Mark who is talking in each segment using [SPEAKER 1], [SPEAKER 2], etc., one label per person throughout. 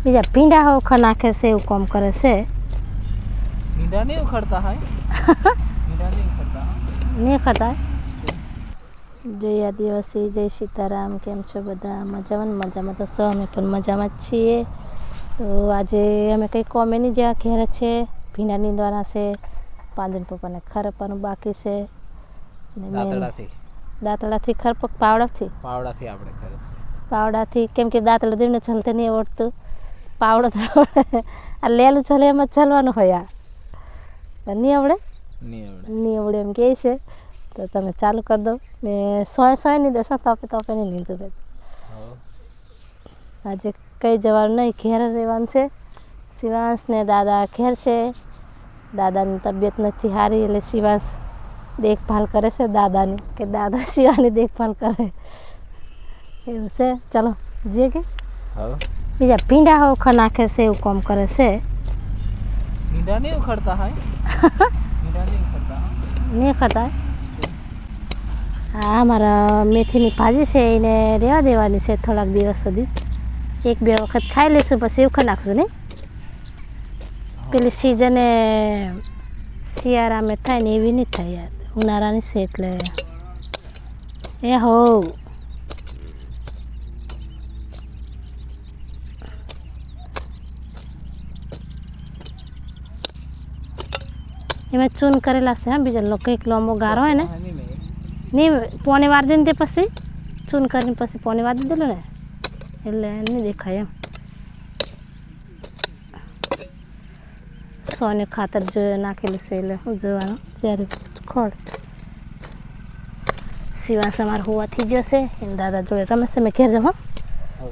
[SPEAKER 1] બીજા ભીંડા હોખા નાખે છે એવું કામ કરે છે.
[SPEAKER 2] ભીંડા નહીં ઉખડતા હોય. ભીંડા નહીં ઉખડતા
[SPEAKER 1] નહીં ખાતા. જય આદિવાસી, જય સીતારામ. કેમ છો બધા? મજામાં ને? મજામાં તો સૌ અમે પણ મજામાં જ છીએ. તો આજે અમે કંઈ કોમેની જેવા ઘેર છે, ભીંડા નીંદવાના છે, પાંદન પપ્પાને ખરપવાનું બાકી છે. દાંતડાથી ખરપક પાવડાથી
[SPEAKER 2] આપણે કરે છે.
[SPEAKER 1] પાવડાથી કેમ કે દાંતડું દેવને ચલતે નહીં આવડતું. પાવડો તો આવડે. આ લેલું ચલે એમ જ ચલવાનું હોય. આ નહીં આવડે એમ કહે છે. તો તમે ચાલુ કરી દો. મેં સોય નહીં દેશો તપે નહીં લીધું બેન. આજે કંઈ જવાનું નહીં, ઘેર રહેવાનું છે. શિવાંશ ને દાદા ઘેર છે. દાદાની તબિયત નથી સારી એટલે શિવાંશ દેખભાલ કરે છે દાદાની, કે દાદા શિવાની દેખભાલ કરે એવું છે. ચાલો જે કે બીજા ભીંડા હોખા નાખે છે એવું કામ કરે છે.
[SPEAKER 2] ભીંડા નહીં ઉખડતા હોય. ભીંડા નહીં ઉખડતા
[SPEAKER 1] નહીં ખાતા. હા, અમારા મેથીની ભાજી છે એને રહેવા દેવાની છે થોડાક દિવસ સુધી. 1-2 વખત ખાઈ લઈશું પછી ઉખા નાખશું નહીં. પેલી સિઝને શિયાળામાં થાય ને એવી નહીં થાય યાર, ઉનાળાની છે એટલે એ હો. એમાં ચૂન કરેલા છે. હા, બીજા કંઈક લાંબો ગારો હોય ને નહીં પોને વાર દે ને તે પછી ચૂન કરીને પછી પોને વાર દીધેલું ને એટલે નહીં દેખાય એમ. સોને ખાતર જો નાખેલું છે એટલે શું જોવાનું જ્યારે ખોળ. શિવાંશ અમારે હોવા થઈ ગયો છે એને દાદા જોડે રમે છે. મેં ઘેર જાઉં. હા,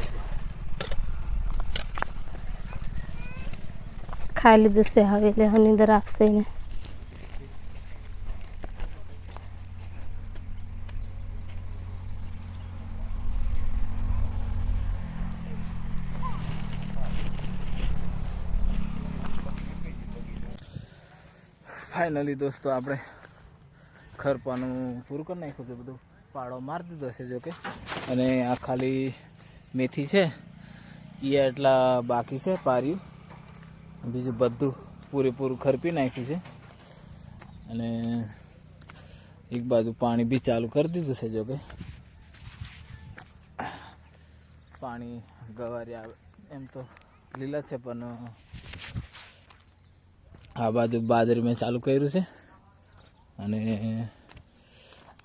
[SPEAKER 1] ખાઈ લીધું છે હવે એટલે નીંદર આપશે એને.
[SPEAKER 2] ફાઇનલી દોસ્તો આપણે ખરપાનું પૂરું કરી નાખ્યું છે. બધું પાડો મારી દીધો છે જોકે. અને આ ખાલી મેથી છે એ એટલા બાકી છે પાર્યું. બીજું બધું પૂરેપૂરું ખરપી નાખ્યું છે. અને એક બાજુ પાણી બી ચાલુ કરી દીધું છે જોકે. પાણી ગવારી આવે એમ તો લીલા છે પણ આ બાજુ બાજરી મેં ચાલુ કર્યું છે. અને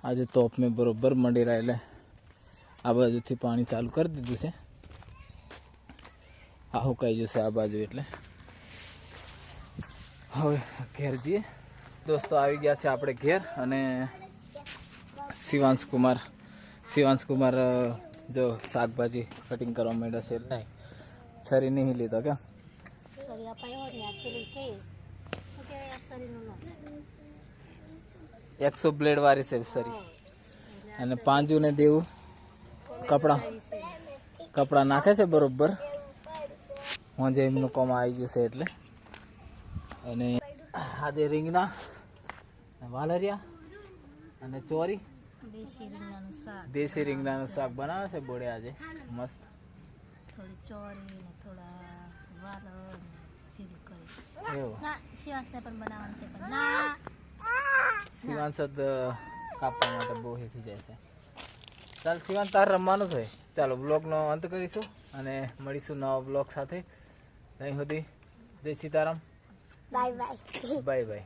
[SPEAKER 2] આજે તોપ મેં બરોબર મંડી રહ્યા એટલે આ બાજુથી પાણી ચાલુ કરી દીધું છે. આ હુકાઈ જશે આ બાજુ એટલે હવે ઘેર જઈએ. દોસ્તો આવી ગયા છે આપણે ઘેર. અને શિવાંશ કુમાર જો શાકભાજી કટિંગ કરવા માંડ્યા છે. નહીં છરી નહીં લીધો કે 100 બ્લેડ વાળી છે સરી. અને પાંજુને દેવું કપડા નાખે છે બરોબર. જે એમનું કોમ આવી ગયું છે એટલે. અને આજે રીંગણા વાલરિયા અને ચોરી દેશી રીંગણાનું શાક બનાવે છે બોડે આજે મસ્ત.
[SPEAKER 1] થોડી ચોરી ને થોડા વાલર
[SPEAKER 2] એવું
[SPEAKER 1] શિવાંશને પણ બનાવવાનું છે પણ ના
[SPEAKER 2] શિવાંશ કાપવા માટે બહુ હેથી જાય છે. ચાલ શિવાંશ તાર રમવાનું જ હોય. ચાલો બ્લોગનો અંત કરીશું અને મળીશું નવા બ્લોગ સાથે. ત્યાં સુધી જય સીતારામ. Bye bye.